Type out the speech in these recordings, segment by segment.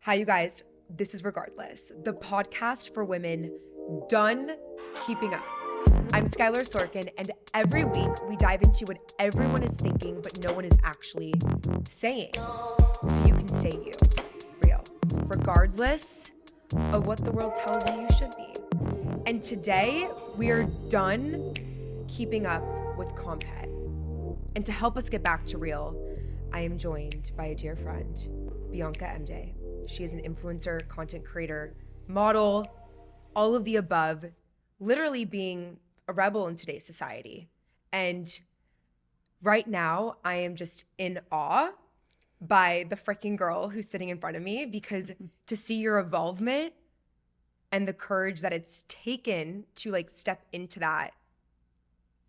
Hi, you guys. This is Regardless, the podcast for women done keeping up. I'm Skylar Sorkin, and every week we dive into what everyone is thinking, but no one is actually saying. So you can stay you, real, regardless of what the world tells you you should be. And today we are done keeping up with CompET. And to help us get back to real, I am joined by a dear friend, Bianca Emde. She is an influencer, content creator, model, all of the above, literally being a rebel in today's society. And right now, I am just in awe by the freaking girl who's sitting in front of me, because to see your evolvement and the courage that it's taken to like step into that,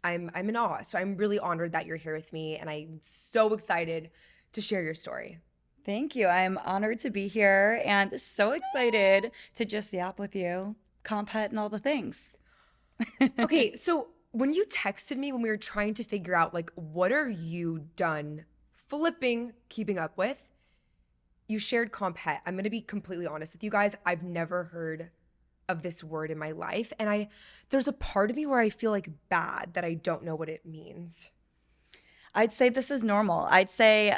I'm in awe. So I'm really honored that you're here with me, and I'm so excited to share your story. Thank you. I'm honored to be here and so excited to just yap with you, CompET and all the things. Okay, so when you texted me when we were trying to figure out like what are you done flipping keeping up with, you shared CompET. I'm going to be completely honest with you guys. I've never heard of this word in my life, and there's a part of me where I feel like bad that I don't know what it means. I'd say this is normal. I'd say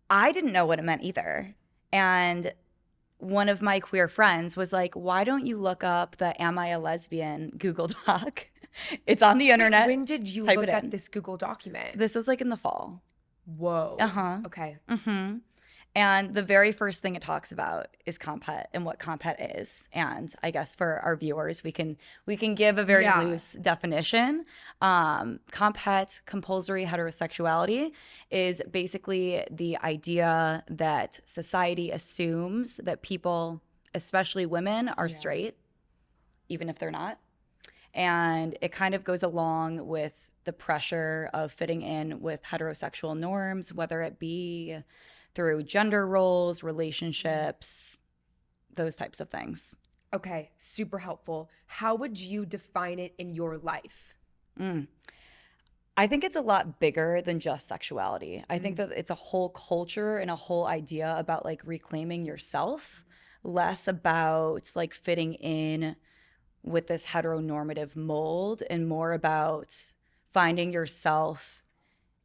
I didn't know what it meant either. And one of my queer friends was like, why don't you look up the Am I a Lesbian Google Doc? It's on the internet. When did you look at this Google document? This was like in the fall. Whoa. Uh-huh. Okay. Mm-hmm. And the very first thing it talks about is CompET and what CompET is. And I guess for our viewers, we can give a very loose definition. CompET, compulsory heterosexuality, is basically the idea that society assumes that people, especially women, are straight, even if they're not. And it kind of goes along with the pressure of fitting in with heterosexual norms, whether it be through gender roles, relationships, those types of things. Okay, super helpful. How would you define it in your life? I think it's a lot bigger than just sexuality. I think that it's a whole culture and a whole idea about like reclaiming yourself, less about like fitting in with this heteronormative mold and more about finding yourself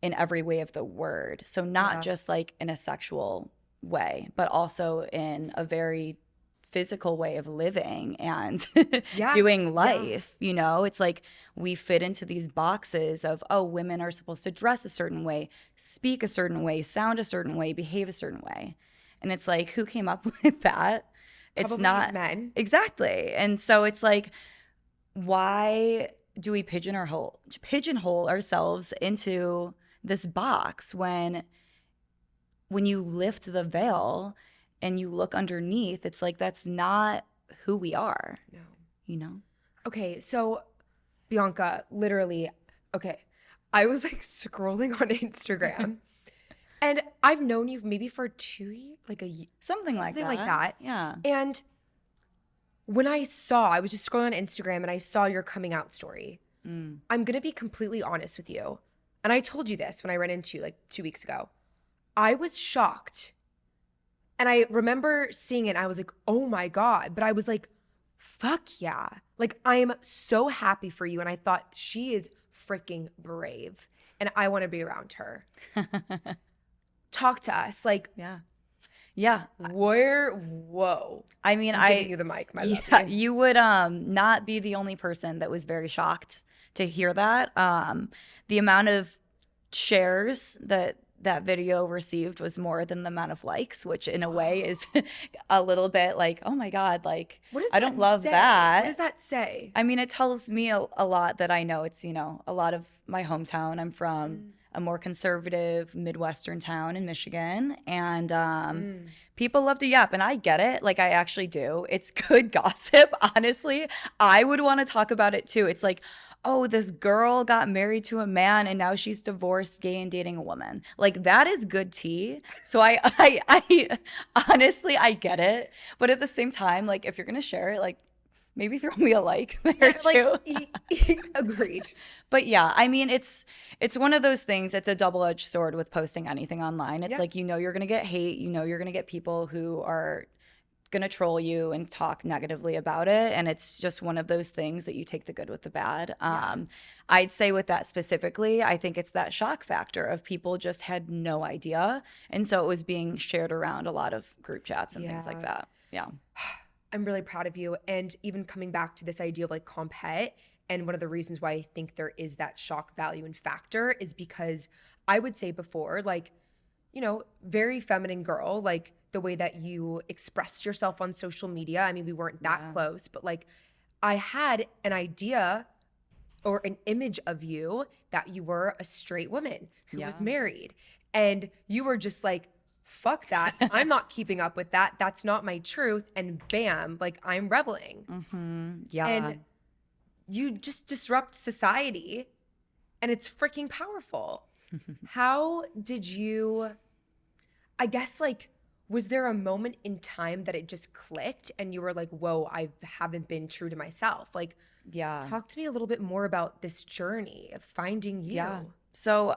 in every way of the word. So not just like in a sexual way, but also in a very physical way of living and doing life. You know, it's like we fit into these boxes of, oh, women are supposed to dress a certain way, speak a certain way, sound a certain way, behave a certain way. And it's like, who came up with that? It's Probably not men. Exactly. And so it's like, why do we pigeonhole ourselves into this box when you lift the veil and you look underneath, it's like that's not who we are. No. You know? Okay, so Bianca, literally, I was like scrolling on Instagram and I've known you maybe for 2 years, like something like that. Yeah. And when I was just scrolling on Instagram and I saw your coming out story. I'm going to be completely honest with you. And I told you this when I ran into you like 2 weeks ago. I was shocked. And I remember seeing it and I was like, oh my God. But I was like, fuck yeah. Like, I am so happy for you. And I thought, she is freaking brave. And I want to be around her. Talk to us. Like, yeah. Whoa. I mean, I'm giving you the mic, my love. You would not be the only person that was very shocked to hear that. The amount of shares that video received was more than the amount of likes, which in a way is a little bit like, oh my God, like, I don't love that. What does that say? I mean, it tells me a lot that I know it's, a lot of my hometown. I'm from a more conservative Midwestern town in Michigan, and people love to yap, and I get it. Like, I actually do. It's good gossip, honestly. I would want to talk about it too. It's like, oh, this girl got married to a man and now she's divorced, gay, and dating a woman. Like, that is good tea. So I honestly, I get it. But at the same time, like, if you're going to share it, like, maybe throw me a like there too. Agreed. But yeah, I mean, it's one of those things. It's a double-edged sword with posting anything online. It's like, you're going to get hate. You're going to get people who are gonna troll you and talk negatively about it, and it's just one of those things that you take the good with the bad. I'd say with that specifically, I think it's that shock factor of people just had no idea, and so it was being shared around a lot of group chats and things like that. Yeah. I'm really proud of you. And even coming back to this idea of like comp het, and one of the reasons why I think there is that shock value and factor is because I would say before, like, you know, very feminine girl, like the way that you expressed yourself on social media. I mean, we weren't that close, but like I had an idea or an image of you that you were a straight woman who was married. And you were just like, fuck that. I'm not keeping up with that. That's not my truth. And bam, like I'm rebelling. Yeah. And you just disrupt society, and it's freaking powerful. How did you, I guess, like, was there a moment in time that it just clicked and you were like, whoa, I haven't been true to myself? Like, talk to me a little bit more about this journey of finding you. Yeah. So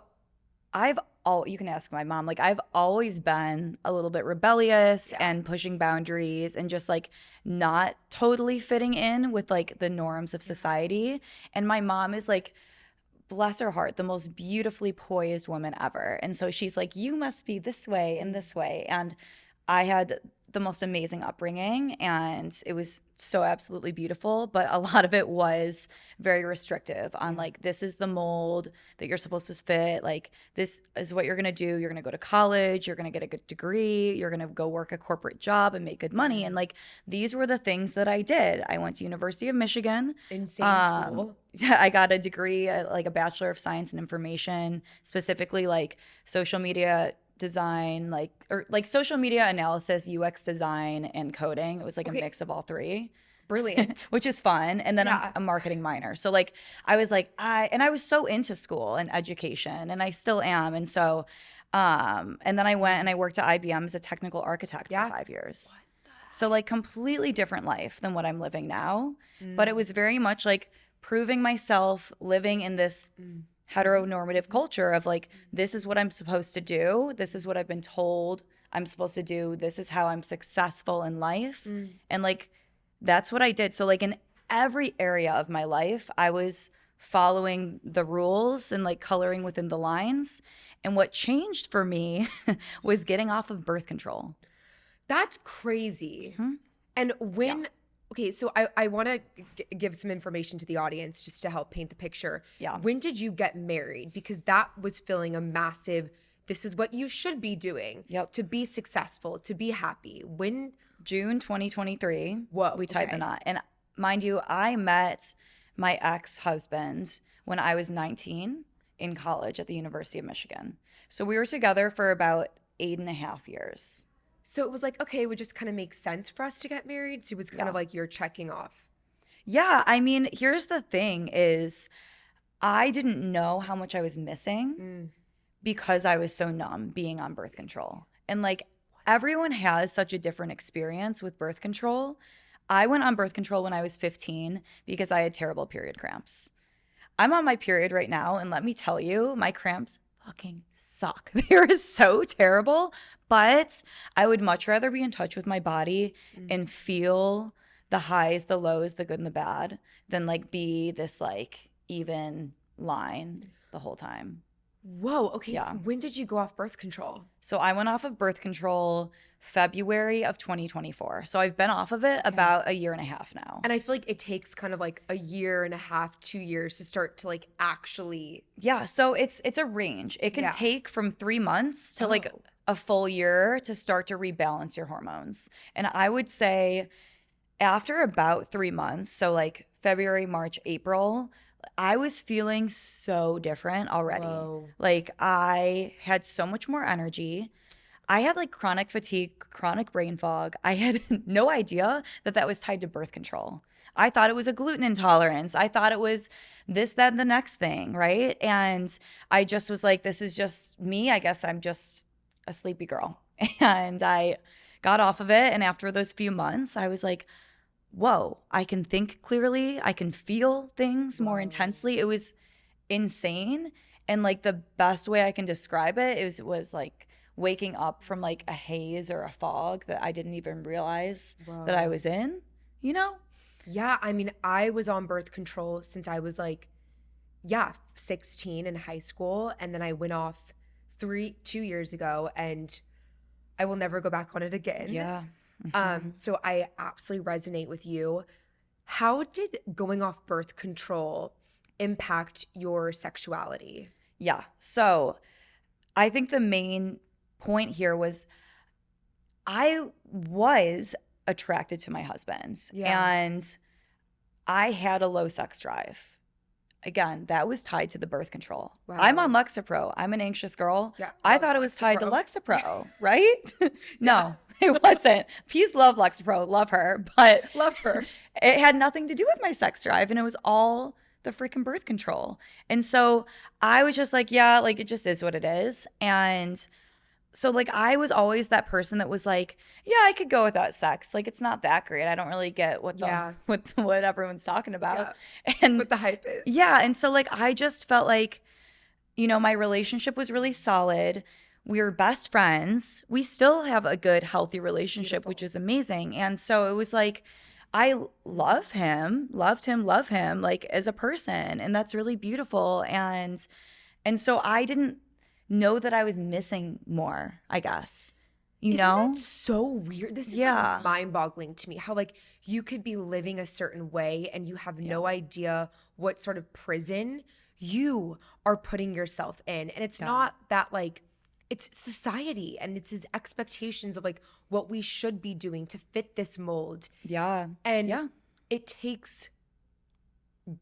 you can ask my mom, like I've always been a little bit rebellious and pushing boundaries and just like not totally fitting in with like the norms of society. And my mom is like, bless her heart, the most beautifully poised woman ever. And so she's like, you must be this way and this way. And I had the most amazing upbringing, and it was so absolutely beautiful, but a lot of it was very restrictive on like, this is the mold that you're supposed to fit, like this is what you're going to do, you're going to go to college, you're going to get a good degree, you're going to go work a corporate job and make good money. And like these were the things that I did. I went to University of Michigan. Insane school. I got a degree, like a Bachelor of Science in Information, specifically like social media design, like social media analysis, UX design, and coding. It was like a mix of all three. Brilliant. Which is fun. And then I'm a marketing minor. So like I was like, I was so into school and education, and I still am. And so and then I went and I worked at IBM as a technical architect for 5 years. So like completely different life than what I'm living now. But it was very much like proving myself, living in this heteronormative culture of like, this is what I'm supposed to do. This is what I've been told I'm supposed to do. This is how I'm successful in life. And like, that's what I did. So like in every area of my life, I was following the rules and like coloring within the lines. And what changed for me was getting off of birth control. That's crazy. And when, okay, so I want to give some information to the audience just to help paint the picture. When did you get married? Because that was filling a massive, this is what you should be doing to be successful, to be happy. When? June 2023. Whoa. We tied the knot. And mind you, I met my ex-husband when I was 19 in college at the University of Michigan. So we were together for about 8.5 years. So it was like, okay, it would just kind of make sense for us to get married. So it was kind of like you're checking off. Yeah. I mean, here's the thing is I didn't know how much I was missing because I was so numb being on birth control. And like everyone has such a different experience with birth control. I went on birth control when I was 15 because I had terrible period cramps. I'm on my period right now, and let me tell you, my cramps fucking suck. They're so terrible, but I would much rather be in touch with my body and feel the highs, the lows, the good and the bad than like be this like even line the whole time. Whoa. Okay. So when did you go off birth control? So I went off of birth control February of 2024. So I've been off of it about 1.5 years now. And I feel like it takes kind of like 1.5 years, 2 years to start to like actually. Yeah. So it's a range. It can take from 3 months to like a full year to start to rebalance your hormones. And I would say after about 3 months, so like February, March, April, I was feeling so different already. Whoa. Like I had so much more energy. I had like chronic fatigue, chronic brain fog. I had no idea that that was tied to birth control. I thought it was a gluten intolerance. I thought it was this, that, and the next thing, right? And I just was like, this is just me. I guess I'm just a sleepy girl. And I got off of it. And after those few months, I was like, whoa, I can think clearly. I can feel things more intensely. It was insane. And like the best way I can describe it was like waking up from like a haze or a fog that I didn't even realize that I was in, you know? Yeah, I mean, I was on birth control since I was like, 16 in high school. And then I went off 2 years ago, and I will never go back on it again. Yeah. So I absolutely resonate with you. How did going off birth control impact your sexuality? Yeah. So I think the main point here was I was attracted to my husband, and I had a low sex drive. Again, that was tied to the birth control. Wow. I'm on Lexapro. I'm an anxious girl. Yeah, I thought it was tied to Lexapro, right? No, it wasn't. Peace, love Lexapro. Love her. But Love her. It had nothing to do with my sex drive, and it was all the freaking birth control. And so I was just like, yeah, like it just is what it is. And so like I was always that person that was like, yeah, I could go without sex. Like it's not that great. I don't really get what what everyone's talking about. And what the hype is. Yeah, and so like I just felt like, you know, my relationship was really solid. We were best friends. We still have a good healthy relationship, which is amazing. And so it was like I love him like as a person, and that's really beautiful. And so I didn't know that I was missing more, I guess. Isn't that so weird? This is Yeah. like mind-boggling to me. How like you could be living a certain way and you have no idea what sort of prison you are putting yourself in. And it's not that like it's society and it's his expectations of like what we should be doing to fit this mold. Yeah. And it takes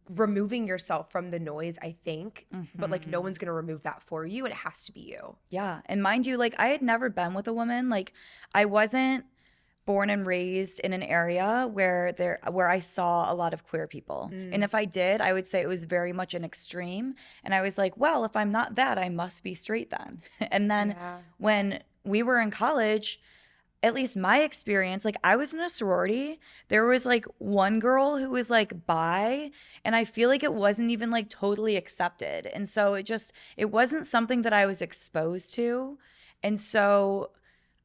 removing yourself from the noise, I think, but like no one's gonna remove that for you. It has to be you. Yeah. And mind you, like I had never been with a woman. Like I wasn't born and raised in an area where I saw a lot of queer people. And if I did, I would say it was very much an extreme. And I was like, well, if I'm not that, I must be straight then. And then when we were in college, at least my experience, like I was in a sorority. There was like one girl who was like bi, and I feel like it wasn't even like totally accepted. And so it wasn't something that I was exposed to. And so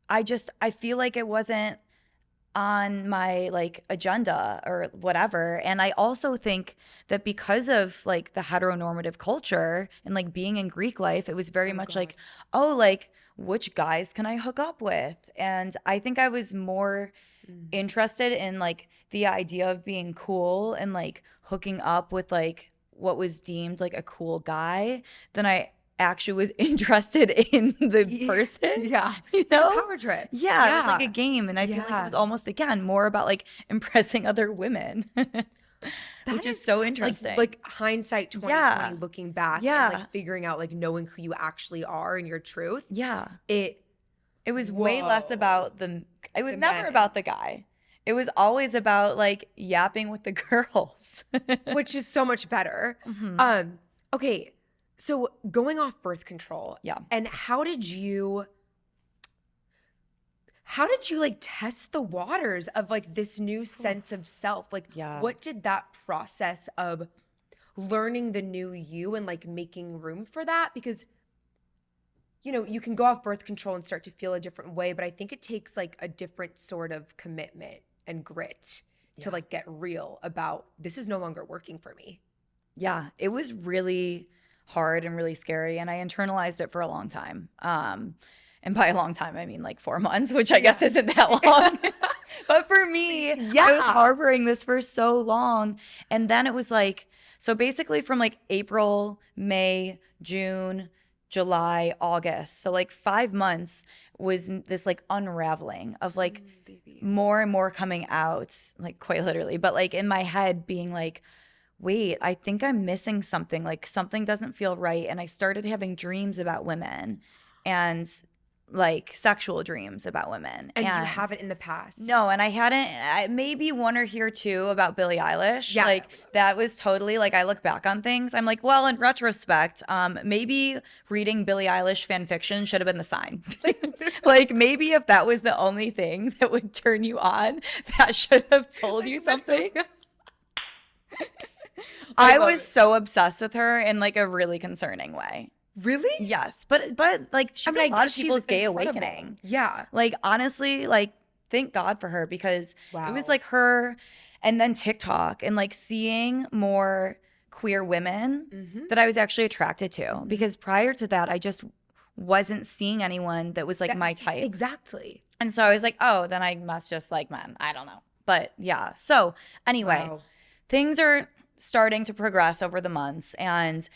I feel like it wasn't on my like agenda or whatever. And I also think that because of like the heteronormative culture and like being in Greek life, it was very much like, oh, like which guys can I hook up with? And I think I was more interested in like the idea of being cool and like hooking up with like what was deemed like a cool guy than I actually was interested in the person. Yeah. You It's know? like a power trip. Yeah, it was like a game. And I feel like it was almost, again, more about like impressing other women, which is so interesting. Like hindsight 2020, looking back and like figuring out like knowing who you actually are and your truth. Yeah. It was way less about it was never men. about the guy. It was always about like yapping with the girls. which is so much better. Okay. So going off birth control. Yeah. And how did you like test the waters of like this new sense of self? Like what did that process of learning the new you and like making room for that? Because you know, you can go off birth control and start to feel a different way, but I think it takes like a different sort of commitment and grit to like get real about this is no longer working for me. Yeah, it was really hard and really scary, and I internalized it for a long time. And by a long time, I mean like 4 months, which I guess isn't that long. But for me, I was harboring this for so long. And then it was like, so basically from like April, May, June, July, August. So like 5 months was this like unraveling of like more and more coming out, like quite literally, but like in my head being like, wait, I think I'm missing something. Like something doesn't feel right. And I started having dreams about women and like sexual dreams about women. And you haven't in the past. No, and I hadn't, maybe one or here two about Billie Eilish. Yeah. Like that was totally like, I look back on things. I'm like, well, in retrospect, maybe reading Billie Eilish fan fiction should have been the sign. Like maybe if that was the only thing that would turn you on, that should have told you something. I was so obsessed with her in like a really concerning way. Really? Yes, but like she's I a lot of guess she's people's gay incredible. awakening. Yeah. Like honestly, like thank God for her because it was Wow. like her and then TikTok and like seeing more queer women Mm-hmm. that I was actually attracted to because prior to that I just wasn't seeing anyone that was like my type. Exactly. And so I was like, "Oh, then I must just like men." I don't know. But yeah. So, anyway, Wow. things are starting to progress over the months and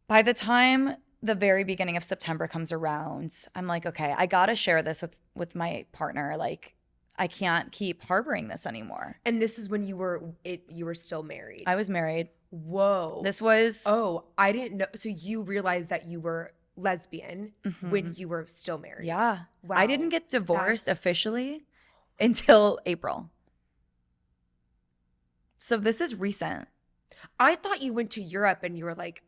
by the time the very beginning of September comes around, I'm like, okay, I gotta share this with my partner. Like, I can't keep harboring this anymore. And this is when you were still married. I was married. Whoa. This was Oh, I didn't know. So you realized that you were lesbian when you were still married. yeah. Wow. I didn't get divorced officially until April. So this is recent. I thought you went to Europe and you were like,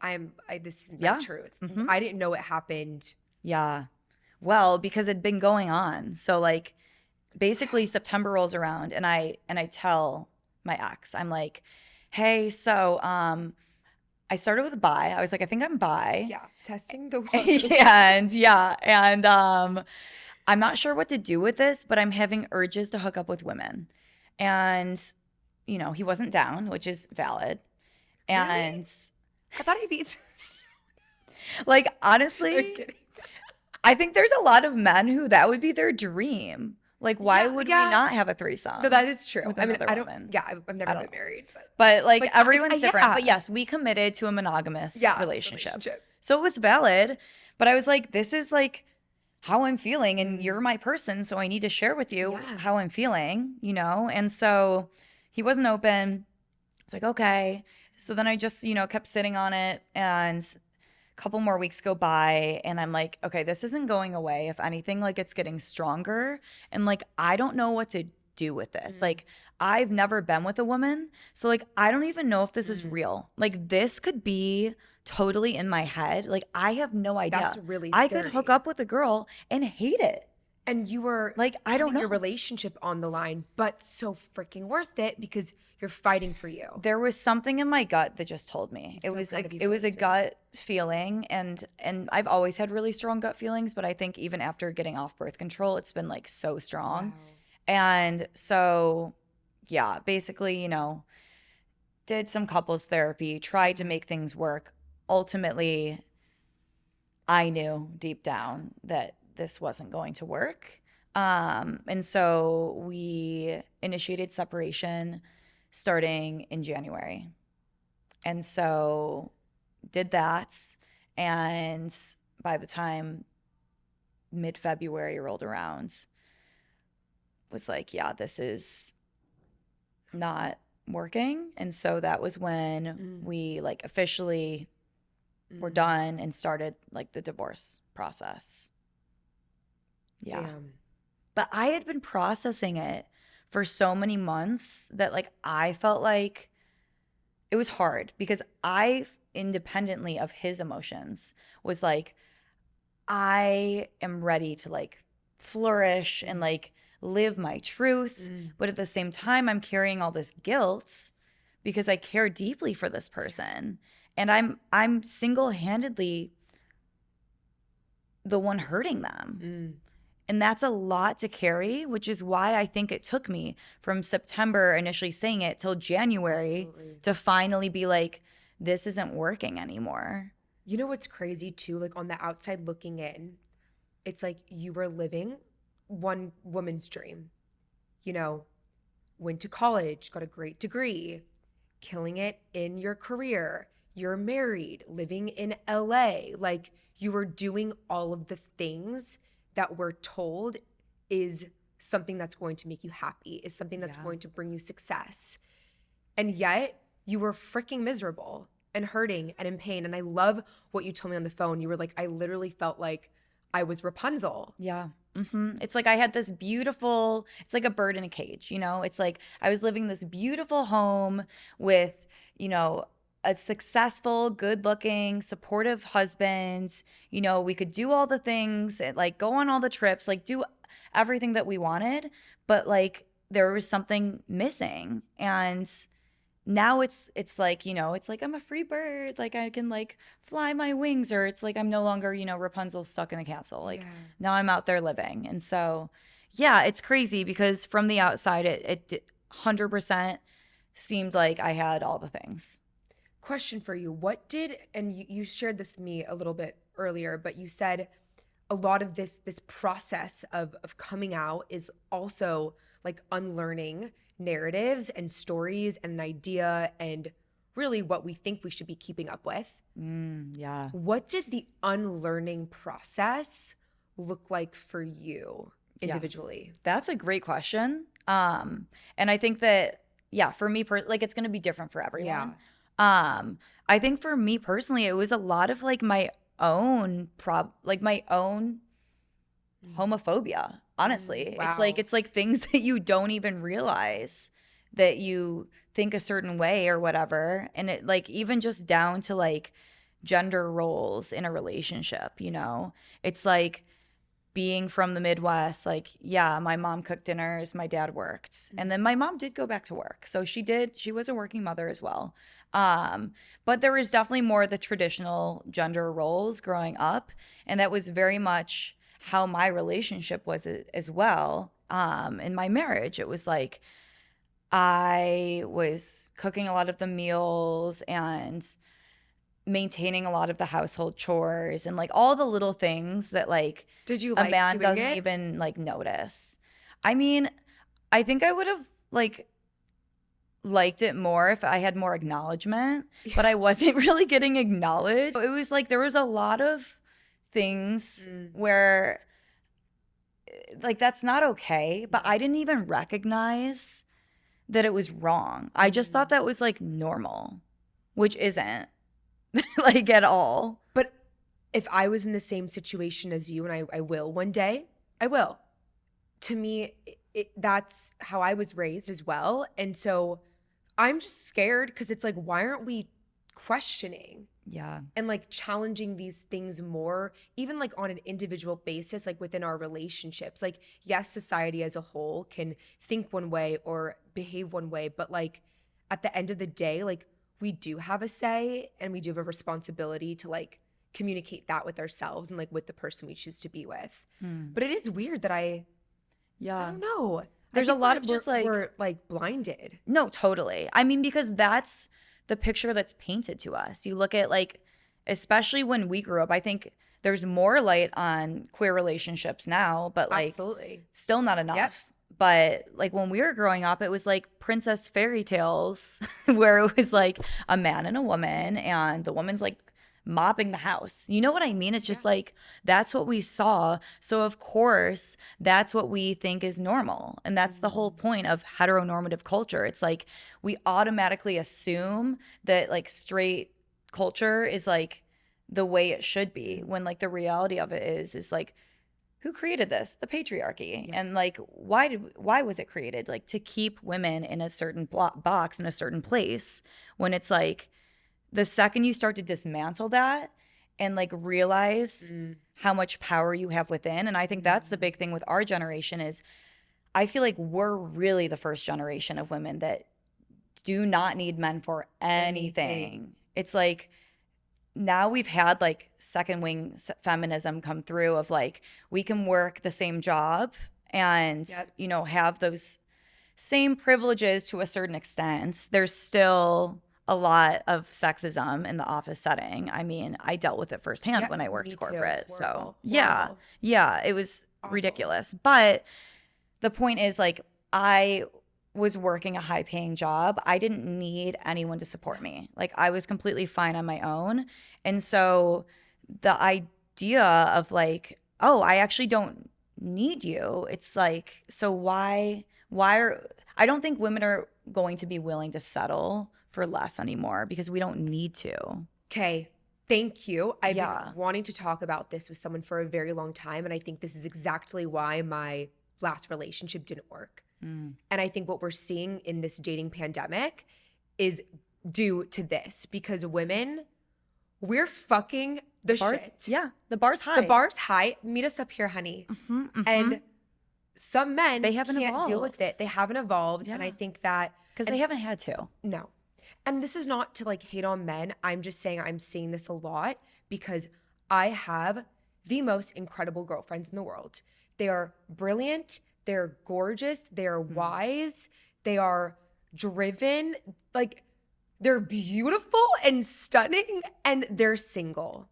this is my Yeah. truth. Mhm. I didn't know it happened. Yeah. Well, because it'd been going on. So like basically September rolls around and I tell my ex, I'm like, "Hey, so I started with bi. I was like, I think I'm bi." Yeah. Testing the And I'm not sure what to do with this, but I'm having urges to hook up with women. And you know, he wasn't down, which is valid. And I thought he'd be. like I'm honestly, kidding. I think there's a lot of men who that would be their dream. Like, why Yeah, would yeah. we not have a threesome? No, that is true. with I mean, another I don't. woman? Yeah, I've never I don't been know. married, but But like Like, everyone's different. yeah. But yes, we committed to a monogamous relationship. So it was valid. But I was like, this is like how I'm feeling, and you're my person, so I need to share with you Yeah. how I'm feeling, you know? And so he wasn't open. It's like, okay. So then I just, kept sitting on it and a couple more weeks go by and I'm like, okay, this isn't going away. If anything, like it's getting stronger. And like, I don't know what to do with this. Like, I've never been with a woman. So like, I don't even know if this is real. Like, this could be totally in my head. Like, I have no idea. That's really I could hook scary. up with a girl and hate it. And you were Like, I don't putting your know. relationship on the line, but so freaking worth it because you're fighting for you. There was something in my gut that just told me. I'm so proud of you It for was a listening. gut feeling and I've always had really strong gut feelings, but I think even after getting off birth control, it's been like so strong. Wow. And so yeah, basically, did some couples therapy, tried to make things work. Ultimately, I knew deep down that this wasn't going to work. And so we initiated separation starting in January. And so did that. And by the time mid-February rolled around, was like, yeah, this is not working. And so that was when we like officially were done and started like the divorce process. Yeah. Damn. But I had been processing it for so many months that like I felt like it was hard because I, independently of his emotions, was like, I am ready to like flourish and like live my truth. But at the same time, I'm carrying all this guilt because I care deeply for this person. And I'm single-handedly the one hurting them. And that's a lot to carry, which is why I think it took me from September initially saying it till January to finally be like, this isn't working anymore. You know what's crazy too? Like on the outside looking in, it's like you were living one woman's dream. Went to college, got a great degree, killing it in your career. You're married, living in LA. Like you were doing all of the things that we're told is something that's going to make you happy, is something that's going to bring you success. And yet you were freaking miserable and hurting and in pain. And I love what you told me on the phone. You were like, I literally felt like I was Rapunzel. Yeah. It's like I had this beautiful, it's like a bird in a cage, It's like I was living this beautiful home with, a successful, good-looking, supportive husband. We could do all the things, and, like go on all the trips, like do everything that we wanted, but like there was something missing. And now it's like, it's like I'm a free bird, like I can like fly my wings, or it's like I'm no longer, Rapunzel stuck in a castle. Like now I'm out there living. And so, yeah, it's crazy because from the outside, it 100% seemed like I had all the things. Question for you. And you shared this with me a little bit earlier, but you said a lot of this process of coming out is also like unlearning narratives and stories and an idea and really what we think we should be keeping up with. Yeah. What did the unlearning process look like for you individually? That's a great question. And I think that, yeah, for me, like it's going to be different for everyone. I think for me personally, it was a lot of like my own homophobia, honestly. Wow. It's like things that you don't even realize that you think a certain way or whatever. And it like even just down to like gender roles in a relationship, It's like being from the Midwest, like, yeah, my mom cooked dinners, my dad worked. And then my mom did go back to work. So she was a working mother as well. But there was definitely more of the traditional gender roles growing up. And that was very much how my relationship was as well. In my marriage, it was like I was cooking a lot of the meals and maintaining a lot of the household chores and like all the little things that like Did you a like man doing doesn't it? even like notice. I mean, I think I would have like liked it more if I had more acknowledgement, but I wasn't really getting acknowledged. It was like there was a lot of things where like that's not okay, but I didn't even recognize that it was wrong. I just thought that was like normal, which isn't like at all. But if I was in the same situation as you, and I will one day, I will. To me, that's how I was raised as well. And so I'm just scared because it's like, why aren't we questioning Yeah. and like challenging these things more, even like on an individual basis, like within our relationships? Like, yes, society as a whole can think one way or behave one way, but like at the end of the day, like we do have a say and we do have a responsibility to like communicate that with ourselves and like with the person we choose to be with. But it is weird that I don't know. There's a lot of just like we're like blinded. No, totally. I mean, because that's the picture that's painted to us. You look at like, especially when we grew up, I think there's more light on queer relationships now, but like Absolutely. still not enough. Yep. But like when we were growing up, it was like princess fairy tales where it was like a man and a woman and the woman's like mopping the house. You know what I mean? It's just like that's what we saw. So of course, that's what we think is normal. And that's the whole point of heteronormative culture. It's like we automatically assume that like straight culture is like the way it should be when like the reality of it is like who created this? The patriarchy. And like why was it created? Like to keep women in a certain box in a certain place when it's like the second you start to dismantle that and like realize how much power you have within. And I think that's the big thing with our generation is I feel like we're really the first generation of women that do not need men for anything. It's like now we've had like second wing feminism come through of like we can work the same job and have those same privileges to a certain extent. There's still a lot of sexism in the office setting. I mean, I dealt with it firsthand when I worked corporate. So yeah, it was ridiculous. But the point is like I was working a high paying job. I didn't need anyone to support me. Like I was completely fine on my own. And so the idea of like, oh, I actually don't need you. It's like, so why I don't think women are going to be willing to settle for less anymore because we don't need to. Okay. Thank you. I've been wanting to talk about this with someone for a very long time. And I think this is exactly why my last relationship didn't work. And I think what we're seeing in this dating pandemic is due to this because women, we're fucking the shit. Yeah. The bar's high. The bar's high. Meet us up here, honey. And some men they haven't can't evolved. deal with it. They haven't evolved. And I think that because they haven't had to. No. and this is not to like hate on men. I'm just saying I'm seeing this a lot because I have the most incredible girlfriends in the world. They are brilliant, they're gorgeous, they're wise, they are driven, like they're beautiful and stunning, and they're single.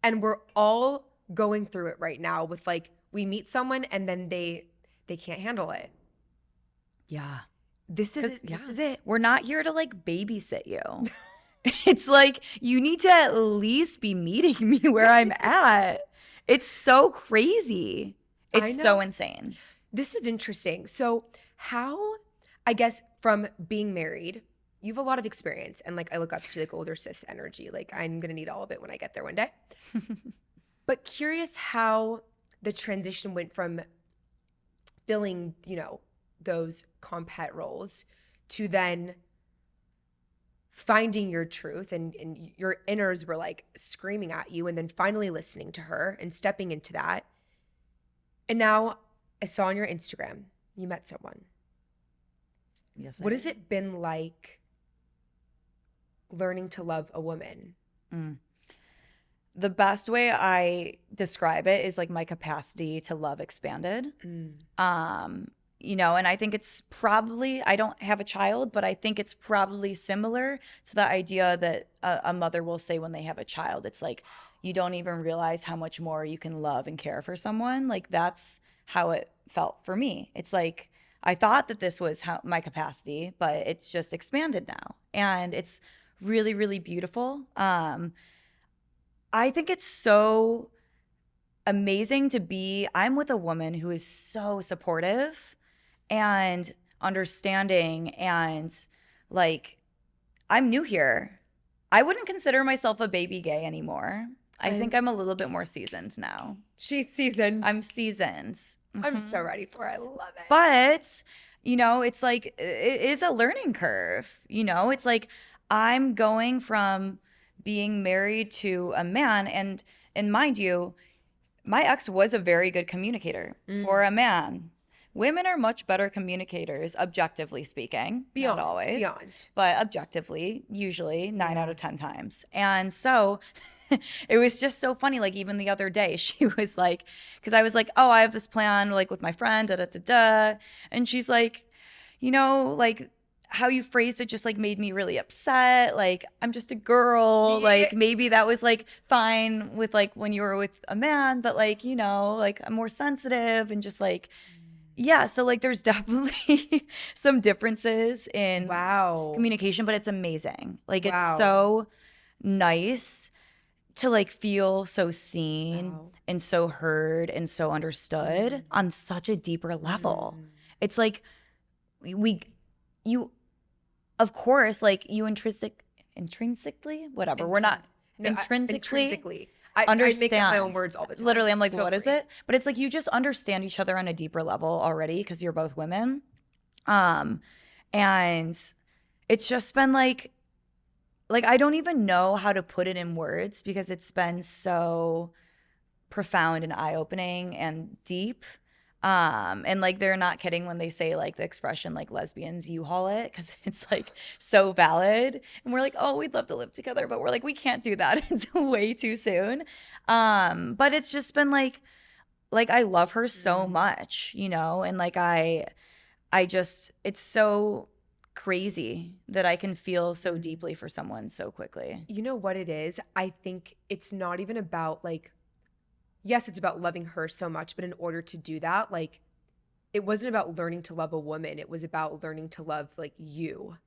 And we're all going through it right now with like we meet someone and then they can't handle it. Yeah. This is it. We're not here to like babysit you. It's like you need to at least be meeting me where I'm at. It's so crazy. It's so insane. This is interesting. So how, I guess from being married, you have a lot of experience and like I look up to like older cis energy. Like I'm going to need all of it when I get there one day. But curious how the transition went from filling, you know, those compet roles to then finding your truth and your inners were like screaming at you and then finally listening to her and stepping into that. And now I saw on your Instagram, you met someone. Yes. What has it been like learning to love a woman? The best way I describe it is like my capacity to love expanded. You know, and I think it's probably, I don't have a child, but I think it's probably similar to the idea that a mother will say when they have a child. It's like, you don't even realize how much more you can love and care for someone. Like that's how it felt for me. It's like, I thought that this was how my capacity, but it's just expanded now. And it's really, really beautiful. I think it's so amazing to be, I'm with a woman who is so supportive and understanding and like, I'm new here. I wouldn't consider myself a baby gay anymore. I think I'm a little bit more seasoned now. She's seasoned. I'm seasoned. I'm so ready for it. I love it. But, you know, it's like, it is a learning curve. You know, it's like I'm going from being married to a man. And mind you, my ex was a very good communicator for a man. Women are much better communicators, objectively speaking. Beyond, not always. beyond. But objectively, usually 9 out of 10 times. And so it was just so funny. Like even the other day, she was like, because I was like, oh, I have this plan like with my friend, da da da da. And she's like, you know, like how you phrased it just like made me really upset. Like I'm just a girl. Yeah. Like maybe that was like fine with like when you were with a man, but like, you know, like I'm more sensitive and just like, yeah. So like there's definitely some differences in communication, but it's amazing. Like it's so nice to like feel so seen and so heard and so understood on such a deeper level. It's like you of course like you intrinsically whatever we're not intrinsically understand. I make up my own words all the time. Literally I'm like what is it? But it's like you just understand each other on a deeper level already because you're both women. And it's just been like I don't even know how to put it in words because it's been so profound and eye-opening and deep. And like they're not kidding when they say like the expression like lesbians U-Haul it because it's like so valid. And we're like, oh, we'd love to live together, but we're like, we can't do that. It's way too soon. But it's just been like I love her so much, you know, and like I just it's so crazy that I can feel so deeply for someone so quickly. You know what it is? I think it's not even about like, yes, it's about loving her so much, but in order to do that, like it wasn't about learning to love a woman. It was about learning to love like you,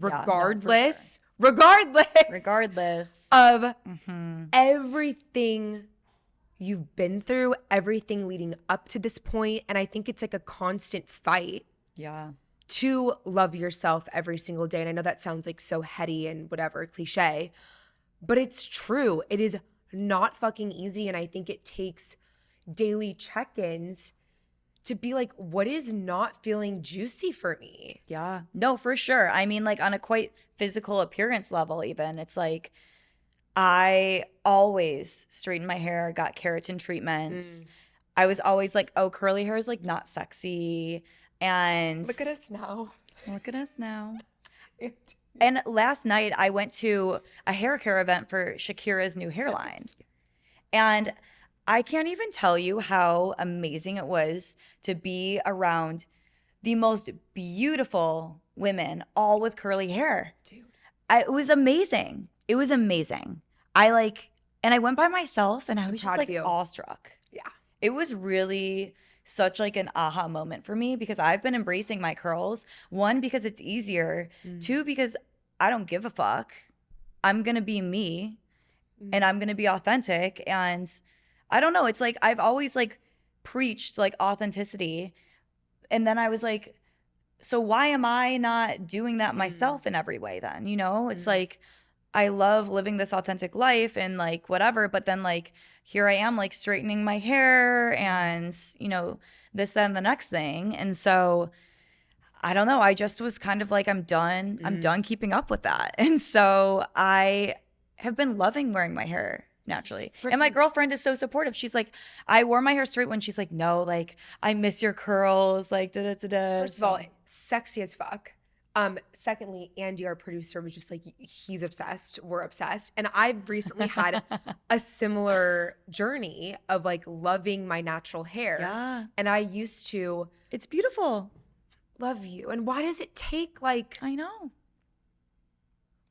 regardless of everything you've been through, everything leading up to this point. And I think it's like a constant fight. Yeah. To love yourself every single day. And I know that sounds like so heady and whatever, cliche, but it's true. It is not fucking easy. And I think it takes daily check-ins to be like, what is not feeling juicy for me? Yeah. No, for sure. I mean, like on a quite physical appearance level, even, it's like I always straightened my hair, got keratin treatments. I was always like, oh, curly hair is like not sexy. And look at us now. Look at us now. And last night I went to a hair care event for Shakira's new hairline. And I can't even tell you how amazing it was to be around the most beautiful women, all with curly hair. Dude. It was amazing. It was amazing. And I went by myself and I was just proud of like you. awestruck. Yeah. It was really such like an aha moment for me because I've been embracing my curls. One, because it's easier. Two, because I don't give a fuck. I'm going to be me and I'm going to be authentic. And I don't know. It's like I've always like preached like authenticity. And then I was like, so why am I not doing that myself in every way then? You know, it's like I love living this authentic life and like whatever. But then like here I am like straightening my hair and, you know, this, then the next thing. And so I don't know. I just was kind of like, I'm done. I'm done keeping up with that. And so I have been loving wearing my hair naturally. And my girlfriend is so supportive. She's like, I wore my hair straight when she's like, no, like I miss your curls. Like, da da da da. First of all, sexy as fuck. Secondly, Andy, our producer, was just like, he's obsessed. We're obsessed. And I've recently had a similar journey of like loving my natural hair. Yeah. And I used to It's beautiful. love you. And why does it take like, I know.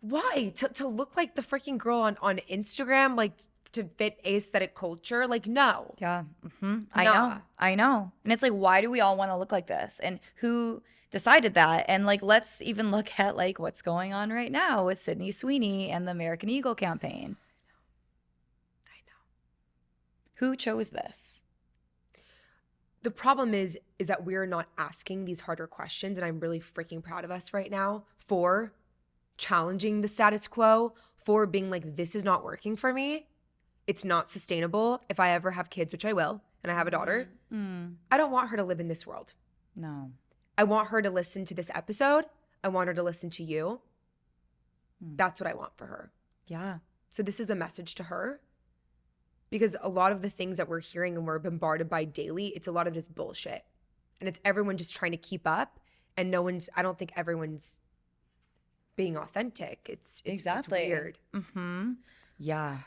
why? To look like the freaking girl on Instagram, like to fit aesthetic culture? Like, no. Yeah. I Nah. know. I know. And it's like, why do we all want to look like this? And who decided that? And like, let's even look at like what's going on right now with Sydney Sweeney and the American Eagle campaign. I know. Who chose this? The problem is that we're not asking these harder questions, and I'm really freaking proud of us right now for challenging the status quo, for being like, this is not working for me. It's not sustainable. If I ever have kids, which I will, and I have a daughter, I don't want her to live in this world. No. I want her to listen to this episode. I want her to listen to you. That's what I want for her. Yeah. So this is a message to her, because a lot of the things that we're hearing and we're bombarded by daily, it's a lot of just bullshit. And it's everyone just trying to keep up, and I don't think everyone's being authentic. It's Exactly. weird. Yeah.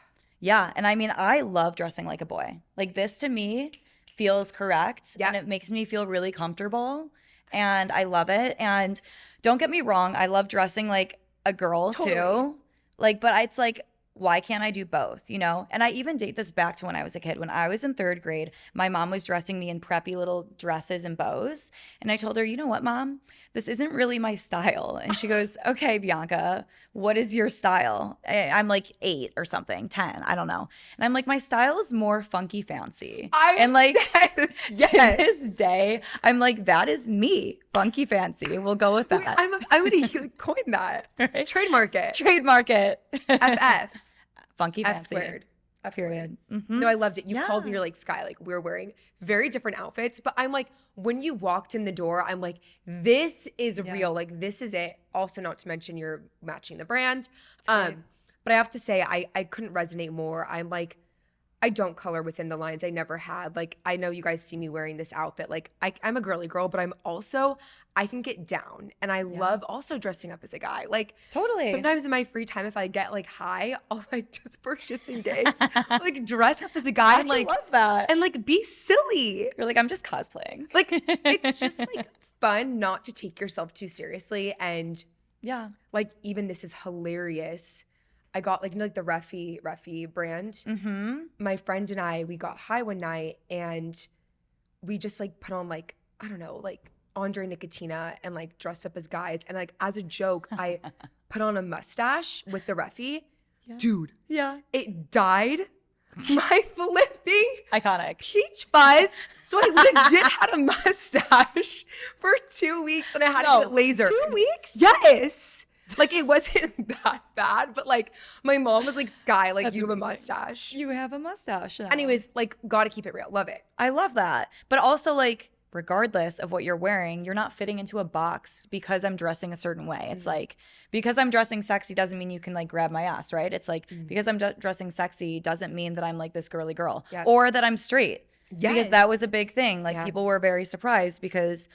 Yeah. And I mean, I love dressing like a boy. Like this to me feels correct. Yeah. And it makes me feel really comfortable. And I love it. And don't get me wrong, I love dressing like a girl too. Like, but it's like, why can't I do both, you know? And I even date this back to when I was a kid. When I was in 3rd grade, my mom was dressing me in preppy little dresses and bows. And I told her, you know what, Mom? This isn't really my style. And she goes, okay, Bianca, what is your style? I'm like 8 or something, 10, I don't know. And I'm like, my style is more funky fancy. To This day, I'm like, that is me, funky fancy. We'll go with that. I would coin that. Right? Trademark it. Trademark it. FF. Funky F fancy. squared. F Period. squared. No, I loved it. You called me, Yeah. you're like, Sky, like we're wearing very different outfits. But I'm like, when you walked in the door, I'm like, this is real. Like, this is it. Also, not to mention you're matching the brand. But I have to say, I couldn't resonate more. I'm like, I don't color within the lines. I never had. Like, I know you guys see me wearing this outfit. Like, I'm a girly girl, but I can get down. And I love also dressing up as a guy. Like, Totally. sometimes in my free time, if I get like high, I'll like just for shits and gigs, like dress up as a guy and like, I love that. and like be silly. You're like, I'm just cosplaying. Like, it's just like fun not to take yourself too seriously. And Yeah. like, even this is hilarious. I got like, you know, like the Reffy brand. My friend and I, we got high one night and we just like put on like, I don't know, like Andre Nicotina and like dressed up as guys. And like, as a joke, I put on a mustache with the Reffy. Dude, Yeah. it dyed my flipping Iconic. peach fuzz. So I legit had a mustache for 2 weeks and I had to get it lasered. 2 weeks? Yes. Like, it wasn't that bad, but like my mom was like, Sky, like, That's you have a amazing. mustache. You have a mustache now. Anyways, like, gotta keep it real. Love it. I love that. But also, like, regardless of what you're wearing, you're not fitting into a box because I'm dressing a certain way. It's like, because I'm dressing sexy doesn't mean you can like grab my ass, right? It's like, because I'm dressing sexy doesn't mean that I'm like this girly girl or that I'm straight. Because that was a big thing. Like, people were very surprised because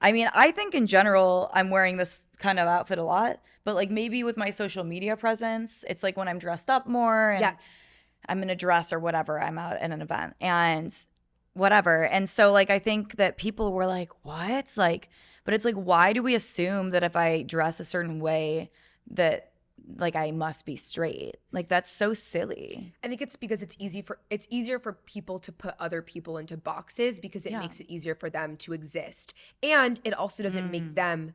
I mean, I think in general, I'm wearing this kind of outfit a lot, but like maybe with my social media presence, it's like when I'm dressed up more and Yeah. I'm in a dress or whatever, I'm out at an event and whatever. And so like I think that people were like, what? Like, but it's like, why do we assume that if I dress a certain way that like I must be straight? Like that's so silly. I think it's because it's easier for people to put other people into boxes because it Yeah. makes it easier for them to exist. And it also doesn't make them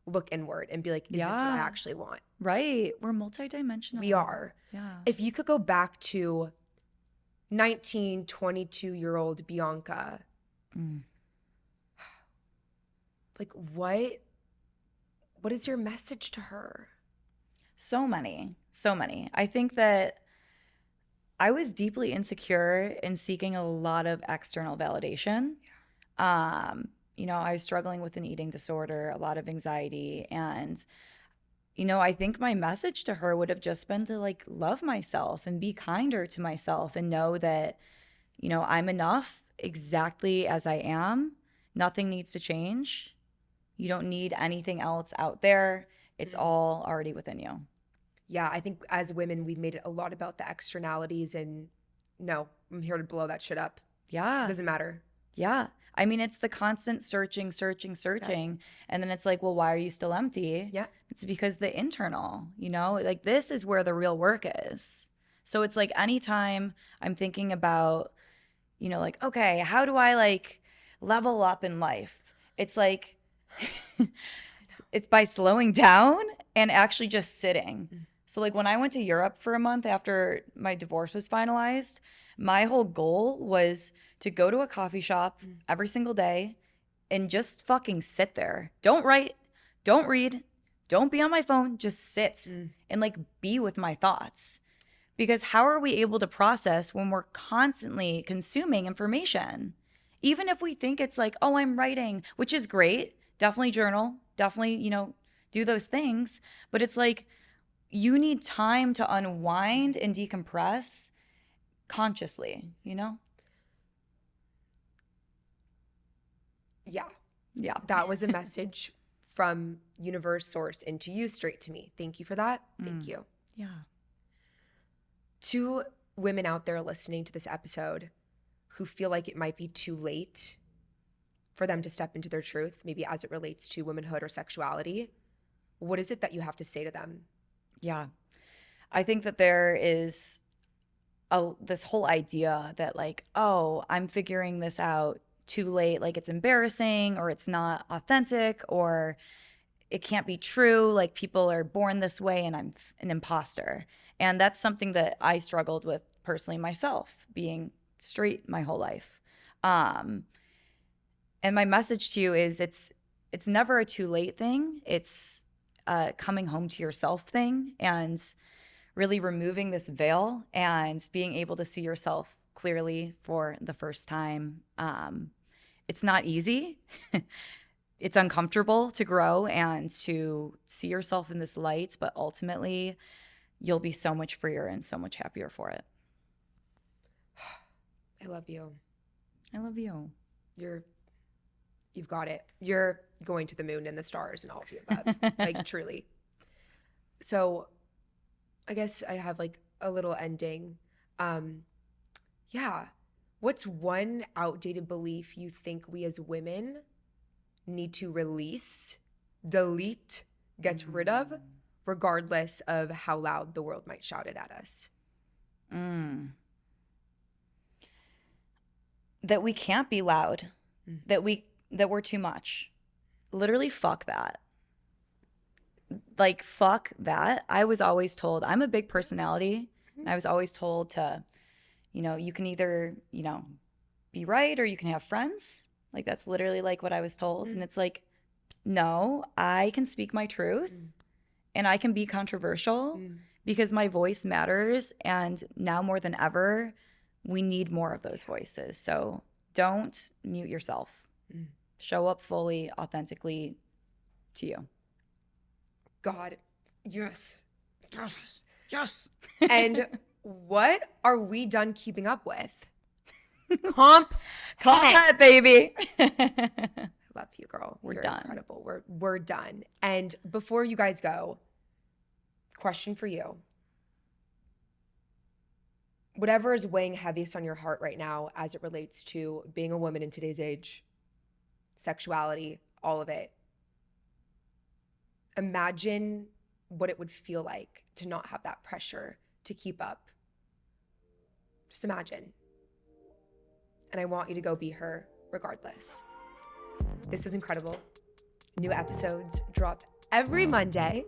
look inward and be like, is this what I Yeah. actually want? Right. We're multidimensional. We are. Yeah. If you could go back to 19, 22-year-old Bianca, like what is your message to her? So many. I think that I was deeply insecure and seeking a lot of external validation. You know, I was struggling with an eating disorder, a lot of anxiety, and you know, I think my message to her would have just been to like love myself and be kinder to myself and know that, you know, I'm enough exactly as I am. Nothing needs to change. You don't need anything else out there. It's all already within you. Yeah, I think as women, we've made it a lot about the externalities, and no, I'm here to blow that shit up. Yeah. Doesn't matter. Yeah. I mean, it's the constant searching. And then it's like, well, why are you still empty? Yeah. It's because the internal, you know, like this is where the real work is. So it's like anytime I'm thinking about, you know, like, okay, how do I like level up in life? It's like, it's by slowing down and actually just sitting. So like when I went to Europe for a month after my divorce was finalized, my whole goal was to go to a coffee shop every single day and just fucking sit there. Don't write, don't read, don't be on my phone, just sit and like be with my thoughts. Because how are we able to process when we're constantly consuming information? Even if we think it's like, oh, I'm writing, which is great, definitely journal, definitely, you know, do those things. But it's like, you need time to unwind and decompress consciously, you know? Yeah. Yeah. That was a message from universe source into you straight to me. Thank you for that. Thank you. Yeah. To women out there listening to this episode who feel like it might be too late for them to step into their truth, maybe as it relates to womanhood or sexuality, what is it that you have to say to them? Yeah. I think that there is this whole idea that like, oh, I'm figuring this out too late, like it's embarrassing or it's not authentic or it can't be true, like people are born this way and I'm an imposter. And that's something that I struggled with personally myself, being straight my whole life. And my message to you is it's never a too late thing. It's a coming home to yourself thing and really removing this veil and being able to see yourself clearly for the first time. It's not easy. It's uncomfortable to grow and to see yourself in this light, but ultimately you'll be so much freer and so much happier for it. I love you. I love you. You've got it. You're going to the moon and the stars and all of the above. Like truly. So I guess I have like a little ending. Yeah. What's one outdated belief you think we as women need to release, delete, get rid of, regardless of how loud the world might shout it at us? That we can't be loud, that we're too much. Literally, fuck that. Like, fuck that. I was always told, I'm a big personality. And I was always told to, you know, you can either, you know, be right or you can have friends. Like, that's literally like what I was told. And it's like, no, I can speak my truth and I can be controversial because my voice matters. And now more than ever, we need more of those voices. So don't mute yourself. Show up fully, authentically to you. God, yes. Yes. Yes. And what are we done keeping up with? Comp Call that, baby. love you, girl. We're You're done. incredible. We're done. And before you guys go, question for you. Whatever is weighing heaviest on your heart right now as it relates to being a woman in today's age, sexuality, all of it. Imagine what it would feel like to not have that pressure to keep up. Just imagine. And I want you to go be her regardless. This is incredible. New episodes drop every Monday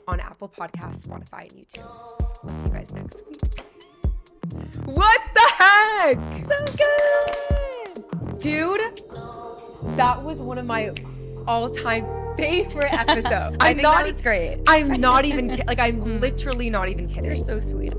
on Apple Podcasts, Spotify, and YouTube. We'll see you guys next week. What the heck? So good. Dude, that was one of my all-time favorite episodes. I think that was great. I'm not even I'm literally not even kidding. You're so sweet.